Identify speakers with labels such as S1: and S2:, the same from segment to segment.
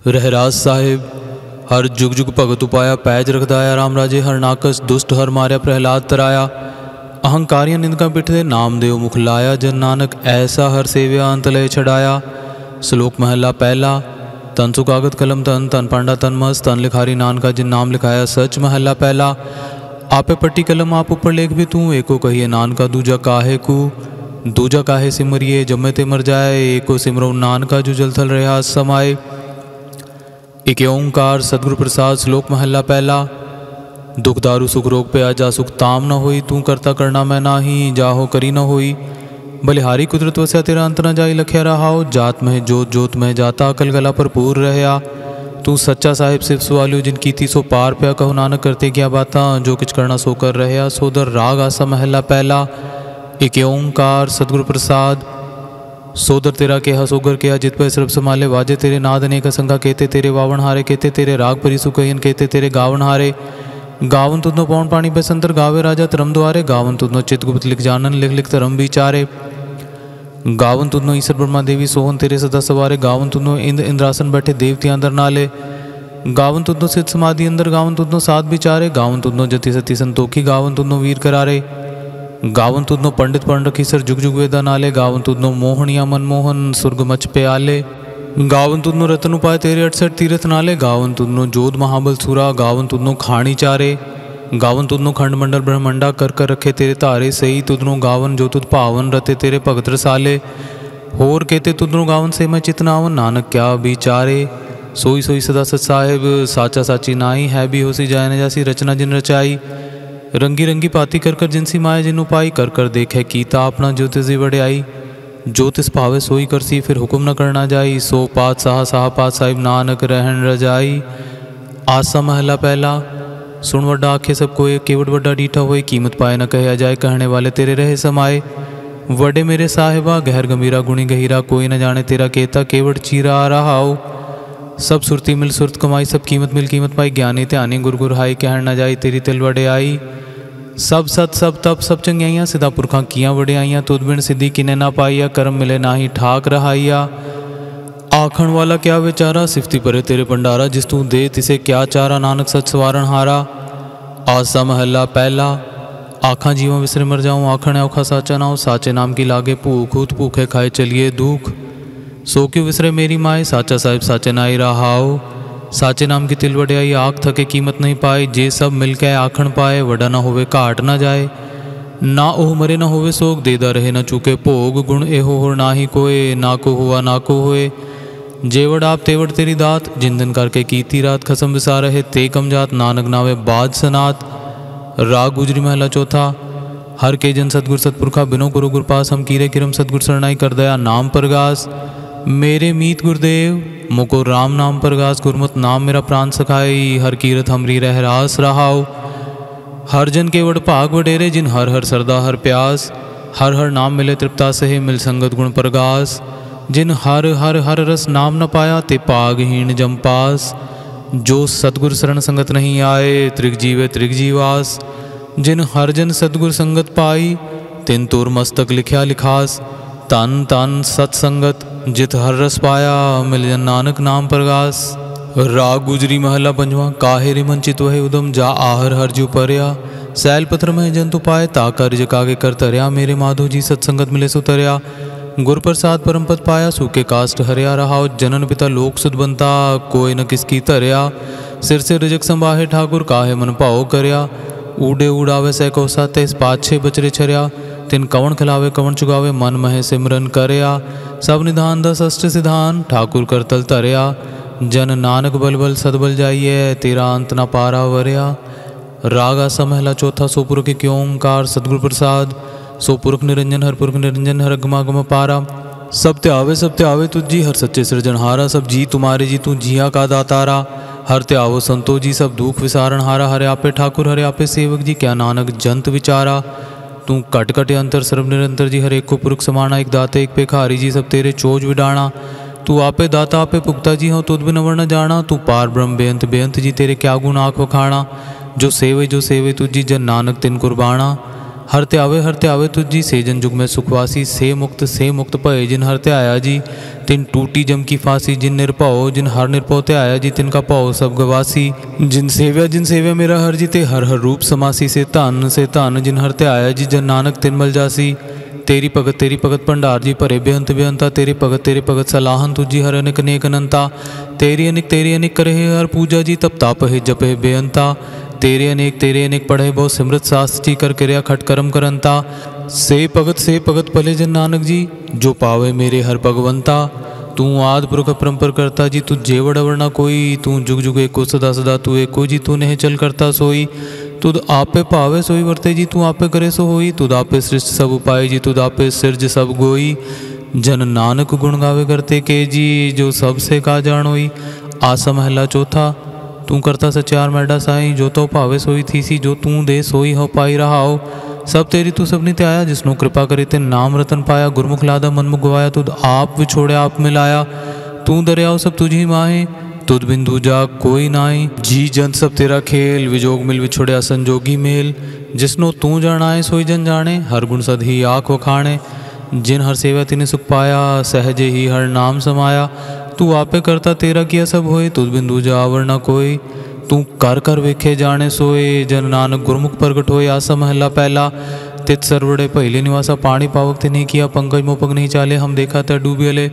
S1: रहराज साहिब हर जुग जुग भगत उपाया पैज रखदाया राम राजे हर नाकस दुष्ट हर मारिया प्रहलाद तराया अहंकारियां निंदका पिठदे नाम देव मुख लाया जन नानक ऐसा हर सेव्या अंत लय छड़ाया। श्लोक महला पहला। तन सुकागत कलम तन तन पांडा तन मस तन लिखारी नानका जिन नाम लिखाया सच। महला पहला। आपे पट्टी कलम आप ऊपर लेख भी तू एको कहिए नानका दूजा काहे को दूजा काहे सिमरिए जब मैं ते मर जाए एको सिमरो नानका जो जलथल रहा समाए। एक ओंकार सतगुरु प्रसाद। श्लोक महला पहला। दुख दारू सुख रोग पे आजा सुख ताम न होई तू करता करना मैं नाही जाहो करी न होई बलिहारी कुदरत वस्या तेरा अंत न जाई लख्या रहाओ जात में जोत जोत में जाता अकल गला भरपूर रहया तू सच्चा साहिब सिर्फ सवालियो जिनकी थी सो पार प्या कहो नानक करते क्या बाता जो किच करना सो कर रहया सोदर राग आसा महला पहला। एक ओंकार सतगुरु प्रसाद। सोदर तेरा केहा सोगर केहा जित पर सर्ब संभाले वाजे तेरे नाद अनेक संघा कहते तेरे वावण हारे कहते तेरे राग परी सुकहिन कहते तेरे गावण हारे गावन तुदनो पौन पानी बसंतर गावे राजा धर्म द्वारे गावन तुदनो चित गुप्त लिख जानन लिख लिख धर्म विचारे गावन तुदनो ईश्वर ब्रह्मा देवी सोहन तेरे सदा सवारे गावन तुदनो इंद्र इंद्रासन बैठे देवती अंदर नाले गावन तुदनो सिद्ध समाधि अंदर गावन तुदनो साध विचारे गावन तुदनो जति सती संतोखी गावन तुदनो वीर करारे गावन तुदनो पंडित पढ़ रखी सर जुग जुग वेदा नाले गावन तुदनो मोहनिया मनमोहन सुर्ग मच पे आले गावन तुदनो रतन उपाय तेरे 68 तीर्थ नाले गावन तुदनो जोध महाबल सुरा गावन तुदनो खाणी चारे गावन तुदनो खंड मंडल ब्रह्मंडा कर कर रखे तेरे तारे सही तुदनो गावन जो तुद पावन रते तेरे भगत रसाले होर कहते तुदनो गावन से मैं चितनावन नानक क्या विचारे सोई सोई सदा सच साहिब साचा साची नाई है भी होसी जाय न जासी रचना जिन रचाई रंगी रंगी पाती कर कर जिनसी माया जिन उपाई कर कर देखे कीता अपना ज्योतिषी वड्याई ज्योतिष भावे सोई करसी फिर हुक्म न करना जाई सो पात साहा साहा पात साहिब नानक रहन रजाई। आसा महला पहला। सुन वड्डा आखे सबको एक केवट वड्डा डीठा हुए कीमत पाए न कहे जाए कहने वाले तेरे रहे समाए वडे मेरे साहिबा गहर गंभीरा गुणी गहीरा कोई न जाने तेरा केता केवट चीरा आ रहा हो सब सुरती मिल सुरत कमाई सब कीमत मिल कीमत पाई ज्ञानी त्यानी गुर गुर हाई कहन न जाई तेरी तिल वडे आई सब सत सब तप सब चंगियाइयाँ सिदा पुरखा किया वड्याइयाँ तुद बिन सिद्धि किने ना पाइया कर्म मिले ना ही ठाक रहाइया आखण वाला क्या बेचारा सिफती परे तेरे भंडारा जिस तू दे तिसे क्या चारा नानक सच सवारण हारा। आसा महला पहला। आखा जीवा विसरे मर जाऊँ आखण औखा साचा नाऊ साचे नाम की लागे भूख हूत भूखे खाए चलिए दुख सो क्यों विसरे मेरी माए साचा साहिब साचे नाई रहाओ साचे नाम की तिल वड्याई आख थके कीमत नहीं पाए जे सब मिलके आखण पाए वडा ना होवे घाट ना जाए ना ओह मरे ना होवे सोग देदा रहे न चूके भोग गुण एहो हो ना ही कोय ना को हुआ ना को होए जेवड़ आप तेवड़ तेरी दात जिन दिन करके कीती रात खसम विसा रहे ते कम जात नानक नावे बाद सनात। राग गुजरी महला चौथा। हर के जन सतगुर सतपुरखा बिनो गुरु गुरपास हम कीरे किरम सतगुर सरनाई कर दया नाम परगास मेरे मीत गुरुदेव मुको राम नाम परगास गुरमत नाम मेरा प्राण सखाई हर कीरत हमरी रहरास रहाओ हर जन के वड भाग वडेरे जिन हर हर सरदा हर प्यास हर हर नाम मिले तृप्ता सहे मिल संगत गुण परगास जिन हर हर हर रस नाम न पाया ते पागहीन जमपास जो सतगुर शरण संगत नहीं आए त्रिग जीवे त्रिग जीवास जिन हर जन सतगुर संगत पाई तिन तुर मस्तक लिख्या लिखास तन तन सत्संगत जित हर रस पाया मिल जन नानक नाम परगास। राग गुजरी महला पंजवा। काहे रे मन चित वहे उदम जा आहर हर जू परया सैल पत्र में जंतु पाए ताका रिज कागे कर तरया मेरे माधो जी सत्संगत मिले सुतरया गुर प्रसाद परम पद पाया सूखे कास्ट हरया रहाओ जनन पिता लोक सुध बनता कोई न किसकी तरया सिर से रिजक संभाहे ठाकुर काहे मन भाओ करया ऊडे उड़ावे सै कोसा तेस पाछे बचरे छरया तिन कवन खिलावे कवन चुगावे मन महे सिमरन करया सब निधान दस अष्ट सिधान ठाकुर कर तल तरया जन नानक बल बल सदबल जाइए तेरा अंत न पारा वरया। राग आसा महला चौथा। सोपुरख के ओंकार सतगुरु प्रसाद। सोपुरख निरंजन हर अगमा गम पारा सब ते आवे तुझी हर सच्चे सृजनहारा सब जी तुम्हारे जी तू जिया का दातारा हर ते आवो संतो जी सब दुख विसारण हारा हरे आपे ठाकुर हरे आपे सेवक जी क्या नानक जंत विचारा तू कट कट अंतर सर्व निरंतर जी हर एक को पुरख समाना एक दाते एक पेखारी जी सब तेरे चोज विडाणा तू आपे दाता आपे पुख्ता जी हो तुद बिन अवर न जाना तू पार ब्रह्म बेअंत बेअंत जी तेरे क्या गुण आँख वखाणा जो सेवे तुझी जन नानक तिन कुर्बाना हरते आवे तुझी से जन जुग में सुखवासी से मुक्त भय जिन हरते आया जी तिन टूटी जम की फांसी, जिन निरपाओ जिन हर निरपो ते आया जी, तिनका पाओ सब गवासी। जिन सेव्या मेरा हर जीते हर हर रूप समासी, से धन जिन हर ते आया जी, जन नानक तिन मल जासी। तेरी भगत भंडार जी भरे बेअंत बेअंता, तेरे भगत सलाहन तुझी हर अनेक अनेक अनंता। तेरी अनेक करे हर पूजा जी, तप ताप है जप है बेअंता। तेरे अनेक पढ़े बहु सिमृत शास्त्र जी, कर क्रिया खट करम करंता। से भगत भले जन नानक जी, जो पावे मेरे हर भगवंता। तू आद पुरख परंपर करता जी, तू जेवड़ अवर ना कोई। तू जुग जुग एको सदा सदा, तू एको जी, तू नेह चल करता सोई। तुद आपे पावे सोई वर्ते जी, तू आपे करे सो होई। तुद आपे सृष्ट सब उपाय जी, तुद आपे सिरज सब गोई। जन नानक गुण गावे करते के जी, जो सबसे का जानोई। आसा महला चौथा। तू करता सचार मैडा साई, जो तो भावे सोई थीसी। जो तू दे सोई हो पाई रहाओ। सब तेरी तू सबनी ते आया, जिसनो कृपा करे ते नाम रतन पाया। गुरमुख लादा मनमुख गवाया, तुद आप विछोड़े आप मिलाया। तू दरियाओ सब तुझी माहे, तुद बिंदु जा कोई नाई। जी जन सब तेरा खेल, विजोग मिल विछोड़िया संजोगी मेल। जिसनो तू जानाए सोई जन जाने, हर गुण सद ही आँख वखाणे। जिन हर सेवा तिने सुख पाया, सहजे ही हर नाम समाया। तू आपे करता तेरा किया सब होए, तुद बिंदु जा आवर न कोई। तू कर वेखे जाने सोए, जन नानक गुरमुख प्रगट होए। आसा महला पहला। तित सरवड़े पहले निवासा, पानी पावक ते नहीं किया। पंकज मोपक नहीं चाले, हम देखा त डूबियले।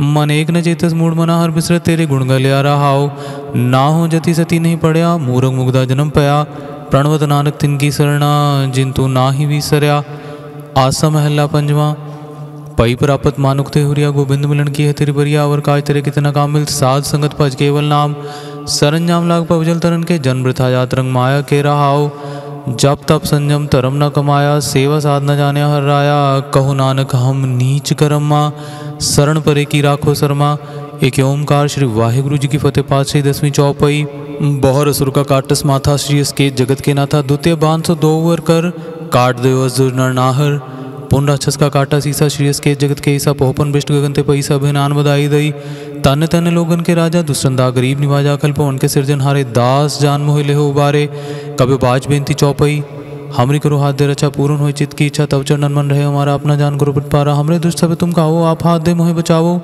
S1: मन एक न चेतस मूड मना, हर बिसरत तेरे गुण गलिया रहाओ। ना हो जति सती नहीं पड़या, मूरख मुग्धा जन्म पया। प्रणवत नानक तिनकी सरना, जिन तू ना ही विसरया। आसा महला पंजवा। पई प्रापत मानुक ते हुरिया, गोबिंद मिलन की है तेरी बरिया। और काज तेरे कितना काम मिल, साध संगत भज केवल नाम। सरंजाम लाग पवजल तरन के, जन वृथा जात रंग माया के रहाओ। जप तप संयम धर्म न कमाया, सेवा साधना जाने हर राया। कहो नानक हम नीच करम्मा, शरण परे की राखो शर्मा। एक ओमकार श्री वाहिगुरु जी की फतेह। पातशाही 10वीं चौपाई। बहुर असुर का काटस माथा, श्री अस्केत जगत के नाथा। द्वितीय बांध सो दो वर कर, काट दे असुर नर नाहर। पुन राक्षस का काटा सीसा, श्री अस्केत जगत के ईसा। पोहपन बिष्ट गगन ते पैसा, अभिनान बधाई दई। तन तन लोगन के राजा, दुष्टंदा गरीब निवाजा। कल पवन के सिरजन हारे, दास जान मोहि लेहो उबारे। कभी बाज बेनती चौपई। हमरी करो हाथ दे रचा, पूर्ण हो चित्त की इच्छा। तब चरणन मन रहे हमारा, अपना जान करो पिटपारा। हमरे दुष्ट सब तुम कहो, आप हाथ दे मोहि बचावो।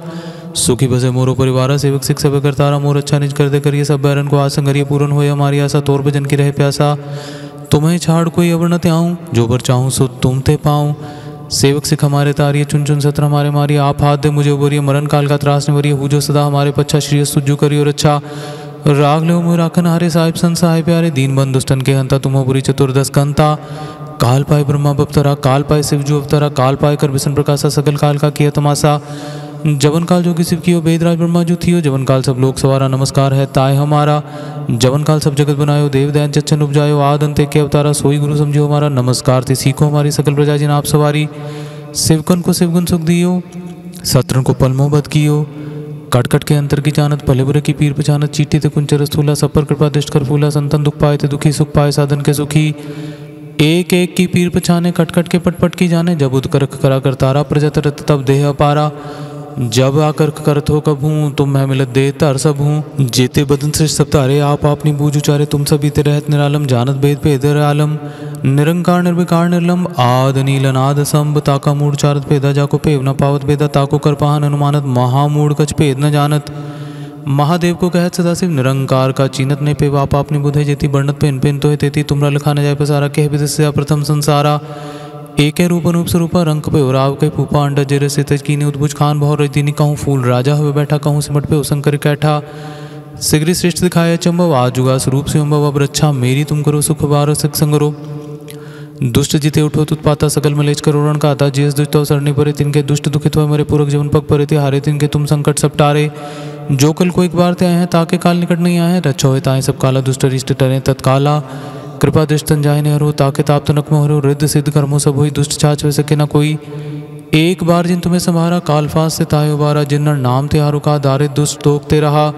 S1: सुखी बसे मोरो परिवारा, सेवक सिख सब करतारा। मोर अच्छा निज कर दे करिए, सब बैरन को आसंगरिए। पूर्ण होए हमारी आशा, तोर भजन की रहे प्यासा। तुम्हें छाड़ कोई अवर न त्याऊँ, जो बर चाहूँ सो तुम ते पाऊँ। सेवक सिख हमारे तारिये, चुन चुन सत्र हमारे मारिए। आप हाथ दे मुझे उबरिए, मरण काल का त्रास निवरिए। हुजो सदा हमारे पच्छा, श्री सुजू करियो रक्षा। राग लो मोह राखन हारे, साहिब संत सहाय प्यारे। दीन बंद दुष्टन के हंता, तुम बुरी चतुर्दश कंता। काल पाए ब्रह्मा बपतरा, काल पाए शिव जो अवतरा। काल पाए कर विष्णु प्रकाशा, सकल काल का किया तमाशा। जवन काल जोगी शिव कियो, वेदराज ब्रह्मा जो थियो। जवन काल सब लोक सवारा, नमस्कार है ताय हमारा। जवन काल सब जगत बनायो, देव दैन जच्छन उपजायो। आद अंत के अवतारा, सोई गुरु समझो हमारा। नमस्कार ते सीखो हमारी, सकल प्रजा जिन आप सवारी। शिवकन को शिवगुण सुख दियो, शत्रु को पल मोहब्बत कियो। कटकट के अंतर की जानत, भले बुरे की पीर पहचानत। चीटी ते कुंचर स्थूला, सब पर कृपा दृष्ट कर फूला। संतन दुख पाए ते दुखी, सुख पाए साधन के सुखी। एक एक की पीर पछाने, कटकट के पटपट की जाने। जब उदकर करा कर तारा, प्रजा तरत तब देह अपारा। जब आकर करत हो कब हूँ, तुम मैं मिलत दे तर सब हूँ। जेते बदन श्रेष्ठ सब तारे, आप अपनी बूझ उचारे। तुम सभी ते रहत निरालम, जानत भेद भेदर आलम। निरंकार निर्विकार निर्लम, आद नील अनाद संभ। ताका मूड चारत भेदा, जाको पेव न पावत भेदा। ताको कर पाहन अनुमानत, महामूड कछ भेद न जानत। महादेव को कहत सदाशिव, निरंकार का चीनत ने पे। आप अपनी बुधे जेती बर्णत पेन पेन तो है तेती। तुमरा लिखा न जाए पसारा, कह विदस्य प्रथम संसारा। एक रूप अनूप स्वरूपा, रंग पे उराव के फूफा। अंडा जरे से तज कीने, उद्भुज खान बहु रजदीनी। कहूँ फूल राजा हुए बैठा, कहूँ सिमट पे उसंकर कैठा। सिगरी श्रेष्ठ दिखाया चंबव, आजुगा स्वरूप से अम्बव। अब रक्षा मेरी तुम करो, सुख बार सिख संगरो। दुष्ट जिते उठो तुत्पाता, सकल मलेच करोड़न का आता। जिस दुष्ट सरणी परे, तिनके दुष्ट दुखित हुए। मेरे पूरक जीवन पग परे थे, हारे तिनके तुम संकट सब टारे। जो कल को एक बार ते आए हैं, ताके काल निकट नहीं आए हैं। रक्षा होए ताए सब काला, दुष्ट रिष्ट टरे तत्काला। कृपा दृष्टन जाय ने हरो, ताके ताप तनक में हरो। रिद्ध सिद्ध कर्मों सब हुई, दुष्ट छाछ वे सके न कोई। एक बार जिन तुम्हें संभारा, काल फास से ताय उबारा। जिन नर नाम तिहारो का, दारिद दुष्ट तोकते रहा।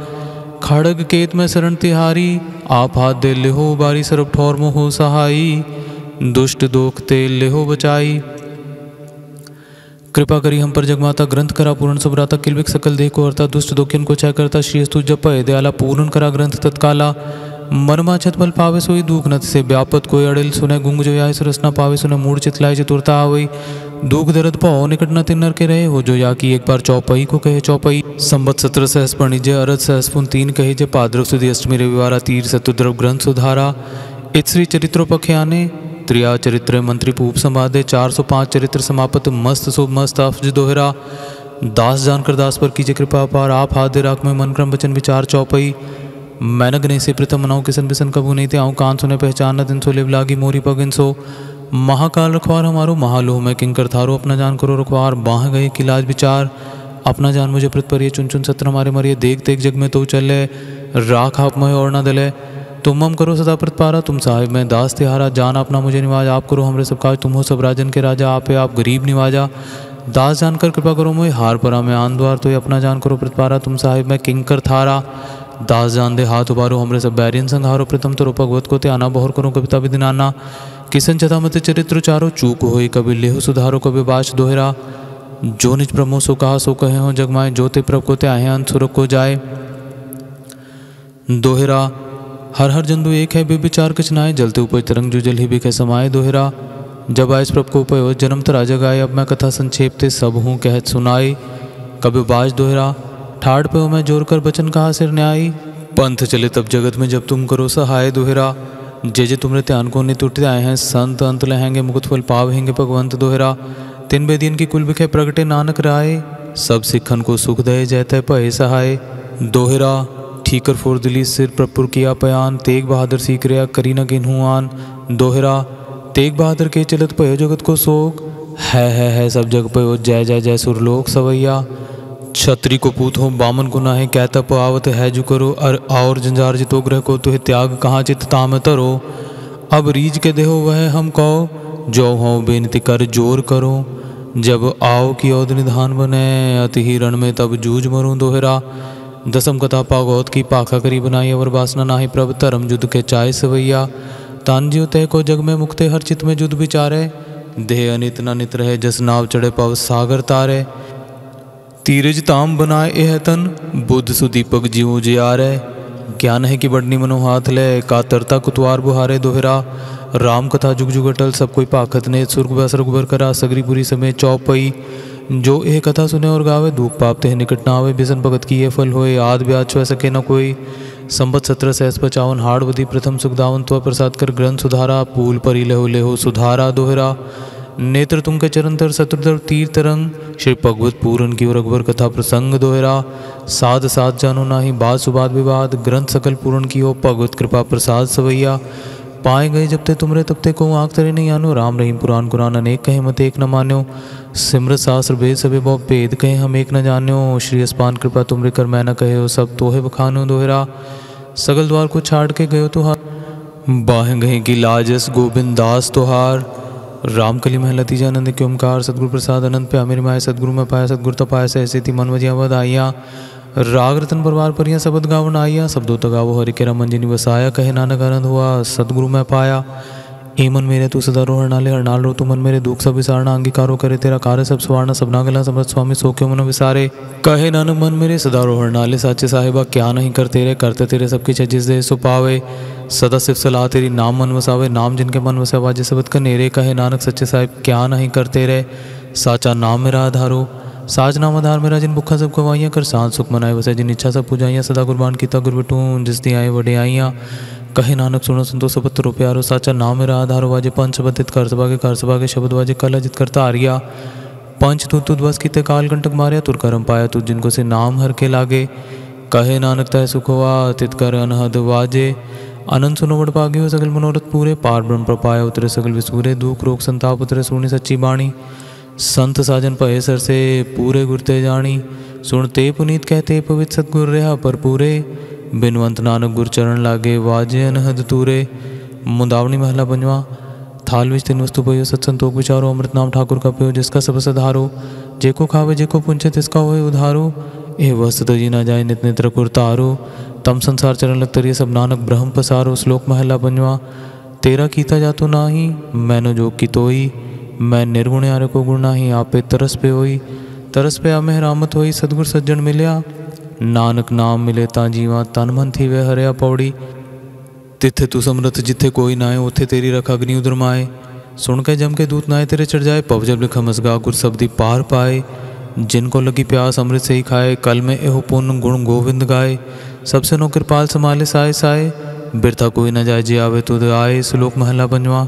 S1: खड़ग केत में शरण तिहारी, आप हाथ दे लेहो उबारी। सरब ठौर मोह सहाई, दुष्ट दोखते लेहो बचाई। कृपा करी हम पर जगमाता, ग्रंथ करा पूर्ण सुभ्राता। किलविक सकल देह को हरता, दुष्ट दोखिन को छय करता। श्री स्तु जप दयाला, पूर्ण करा ग्रंथ तत्काला। मरमा छत बल पावे सोई, दुख नत से व्यापत कोई अड़िल। सुने गुंग जो आय, सुरस न पावे। सुने मूड चितलाय, चतुरता आवई। दुख दर्द भाव निकट न तिन्नर के रहे हो, जो या की एक बार चौपई को कहे चौपई। संबत 17 सहस पणिजे अरद सहस पुन 3 कहे जे, भाद्रव सुदी अष्टमी रविवारा तीर सतुद्रव ग्रंथ सुधारा। इत श्री चरित्रों पख्याने त्रिया चरित्र मंत्री पूप संवादे, 405 चरित्र समापत मस्त शुभ मस्त अफज दोहरा। दास जानकर दास पर कीजिए कृपा पार, आप हाथ दे राख में मन क्रम वचन विचार चौपई। मैनगने से प्रथम मनाऊं किसन बिसन कबू नहीं थे, आऊँ कान सुने पहचान न दिन सो लिव लागी मोरी पगिन सो। महाकाल रखवार हमारो महालोह में किंकर थारो, अपना जान करो रखवार बाह गए कि लाज विचार। अपना जान मुझे प्रत परिये, चुन चुन सत्र हमारे मरिए, देख देख जग में तो चले, राख आप मोह और न दले। तुम हम करो सदा प्रतपारा, तुम साहिब में दास तिहारा, जान अपना मुझे निवाज, आप करो हमरे सब काज, तुम हो सब राजन के राजा, आपे आप गरीब निवाजा। दास जानकर कृपा करो मोहि, हार परा में आन द्वार, तो अपना जान करो प्रतपारा, तुम साहिब में किंकर थारा। दास जान दे हाथ उबारो, हमरे सब बैरियन संहारो, प्रथम तो भगवत को ते आना बहुर करो, कविता विधि नाना। किसन चता मत चरित्र चारो, चूक होई कभी लेहु सुधारो, कभी बाच दोहरा। जो निज ब्रह्मो सो कहा सो कहे हो, जगमाए जो ते प्रभ को ते आहे अंत सुरख को जाए। दोहरा हर हर जंतु एक है बेविचार कचनाए, जलते उपज तरंग जो जल ही बिखे समाये। दोहरा जब आयस प्रभ को उपयो जन्म तरा जगाए, अब मैं कथा संक्षेप ते सब हूँ कहत सुनाई। कभी बाज दोहरा ठाड़ पे मैं जोर कर बचन कहा सिर न्यायी। पंथ चले तब जगत में जब तुम करो सहाय। दोहरा जे जे तुमरे ध्यान को नित उठते आए हैं, संत अंत लहेंगे मुकुत फल पावेंगे भगवंत। दोहरा तिन बेदीन की कुल बिखे प्रगटे नानक राय, सब सिखन को सुख दे जैते भय सहाय। दोहरा ठीकर फोर दिली सिर प्रपुर किया पयान, तेग बहादुर सीख रहा करी न गिनहुआन। दोहरा तेग बहादुर के चलत भयो जगत को शोक, है सब जग पयो जय जय जय सुरलोक सवैया। छत्री को पूत हो बामन को नाहे, कहता पावत है जो करो, और जंजार जितो ग्रह को तुहे त्याग कहाँ चित ताम तरो। अब रीझ के देहो वह हम कहो, जो हो बेनती कर जोर करो। जब आओ की ओद निधान बने, अति ही रण में तब जूझ मरूं। दोहरा दसम कथा पागौत की पाखा करी बनाई, अवर वासना नाहि प्रभ धर्म युद्ध के चाय सवैया। तान जियो तय को जग में मुक्ते, हर चित में युद्ध विचारे, देह अनित न नित रहे, जस नाव चढ़े पव सागर तारे। तीरज ताम बनाए एह तन, बुद्ध सुदीपक जीव जियारे। ज्ञान है कि बढ़नी मनो हाथ ले, कातरता कुतवार बुहारे। दोहरा राम कथा जुग जुग अटल, सब कोई पाखत ने, सुर्ग बसर गुबर करा सगरीपुरी समेत चौपई। जो यह कथा सुने और गावे, दुख पाप ते निकट ना आवे, बिसन भगत की ये फल होए, आद ब्याज छुए सके न कोई। संबत 17 सहस 55 हाड़ बदी, प्रथम सुखदावन त्वा प्रसाद कर ग्रंथ सुधारा, पूल परी लेहो लेहो सुधारा। दोहरा नेत्र तुम के चरण तर शत्रुधर तीर तरंग, श्री भगवत पूरन की और अकबर कथा प्रसंग। दोहरा साध साध जानो नाही, बात सुबाद विवाद, ग्रंथ सकल पूरन की हो, भगवत कृपा प्रसाद सवैया। पाए गए जब ते तुमरे तब ते को आँख तरे नहीं आनो, राम रहीम पुराण कुरान अनेक कहे मत एक न मान्यो। सिमरत शास्त्र वेद सभी बहु भेद कहे हम एक न जान्यो, श्री अस्पान कृपा तुमरे कर मैं न कहे हो, सब तोहे बखानो। दोहरा सगल द्वार को छाड़ के गयो तुहार, बाह गए की लाजस गोविंद दास तुहार। राम कली महला तीजा आनंद के ओमकार, सदगुरु प्रसाद अनंत पे मेरी माया, सदगुरु में पाया सदगुरु तपाया से ऐसी थी मन वजिया वद आइया। राग रतन परवार परिया सबद गावन आइया, शब्दों तगावो हरि के रमन जिनी बसाया, कहे नानक आनंद हुआ सदगुरु में पाया। ए मन मेरे तू सदा रो हरनाले, हरनाल रो तू मन मेरे दुख सब विसारना, अंगीकारो करे तेरा कार्य सब सवारना, सबना गला समृत स्वामी सो क्यों मन विसारे। कहे नानक मन मेरे सदा रो हरनाले, साचे साहिबा क्या नहीं कर तेरे, करते तेरे सबकी जिस दे सो पावे। सदा सिर्फ सलाह तेरी नाम मन वसावे, नाम जिनके मन वसे वाजे सबद का नेरे। कहे नानक सच्चे साहिब क्या नहीं करते रे, साचा नाम मेरा आधारो। साज नाम आधार मेरा, जिन भुखा सब गवाइयाँ, कर सांत सुख मनाए वसे, जिन इच्छा सब पूजाइयाँ, सदा कुर्बान कीता गुर बिटू जिस दी आए वडे आइयाँ। कहे नानक सुनो संतो सब तरो प्यारो, साचा नाम मेरा आधारो। वाजे पंच बदित कर सभा के शब्द वाजे कल अजित करता आर्या। पंच तुद बस कीते काल कंटक मार्या, तुर करम पाया तू जिनको से नाम हर के लागे। कहे नानक तय सुख हुआ तित कर अनहद वाजे, अनंत सुनो वड पागे हो सगल मनोरथ पूरे। पार ब्रह्म प्रपाय उतरे सगल विसूरे, दुख रोग संताप उतरे सुनी सच्ची बाणी। संत साजन पहे सर से पूरे गुरते जानी, सुनते पुनीत कहते पवित्र सतगुर रहा पर पूरे। बिनवंत नानक गुर चरण लागे, वाजे अनहद तूरे। मुंदावनी महला पंजवा। थाल विच तीन वस्तु पयो, सत्संतोख विचारो, अमृत नाम ठाकुर का पयो, जिसका सब सधारो। जेको खावे जेको पुंछे तिसका होए उधारो, ए वस्तु तो जी ना जाए नित नित रकुर तारो। तम संसार चरण लग तरिए, सब नानक ब्रह्म पसारो। श्लोक महला पंजवा। तेरा कीता जातो नाही, मैनो जो की तोई, मैं निर्गुण यारे को गुण नाही, आपे तरस पे होई। तरस पे आमे रामत होई, सदगुर सज्जन मिलया, नानक नाम मिले ता जीवा, तन मन थी वे हरया पौड़ी। तिथे तू समरथ जिथे कोई नाए, उथे तेरी रख अग्नि उधर माए। सुन के जम के दूत नाए तेरे चढ़ जाए। पव जब लिखा मसगा गुर शब्दी पार पाए। जिनको लगी प्यास अमृत से ही खाए। कल में एहो पुण्य गुण गोविंद गाए। सबसे नो कृपाल संभाले साए साए। बिरथा कोई न जाए जे आवे तुद आए। श्लोक महला पंजवा।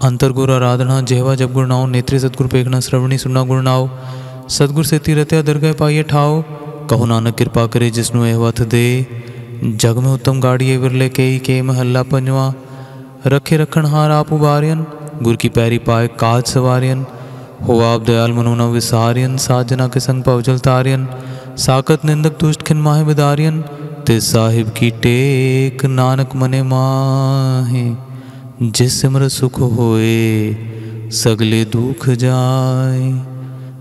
S1: अंतर गुर आराधना जेहवा जब गुर नाओ। नेत्रे सतगुर पेखना श्रवणी सुनना गुर नाओ। सतगुर से तीरत्या दरगह पाइए ठाओ। कहो नानक कृपा करे जिसनु एह वथ दे। जग में उत्तम गाड़िए विरले के महला पंजवा। रखे रखन हार आप उबारियन। गुर की पैरी पाए काज सवारियन। हो आप दयाल मनोना विसारियन। साजना के संग पवजल तारियन। साकत निंदक दुष्ट खिन माहे बिदारियन। ते साहिब की टेक नानक मने माहे। जिस सिमर सुख होए सगले दुख जाए।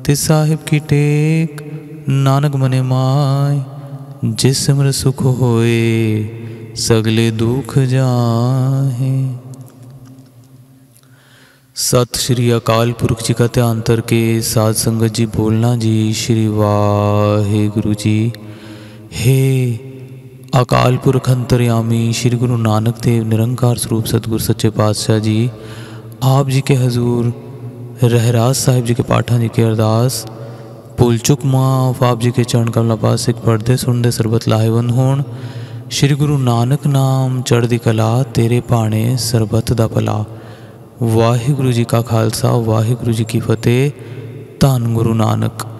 S1: ते साहिब की टेक नानक मने माए। जिस सिमर सुख होए सगले दुख जाए। सत श्री अकाल पुरख जी का ध्यान तर के साध संगत जी बोलना जी। श्री वाहिगुरु जी। हे अकाल पुरख अंतर्यामी श्री गुरु नानक देव निरंकार स्वरूप सतगुर सच्चे पातशाह जी, आप जी के हजूर रहरास साहिब जी के पाठा जी के अरदास भुल चुक माफ। आप जी के चरण कमला पास सिख पढ़ते सुनते सरबत लाहेवंद होण। श्री गुरु नानक नाम चढ़दी कला तेरे भाणे सरबत दा भला। वाहिगुरु जी का खालसा वाहिगुरु जी की फतेह। धन गुरु नानक।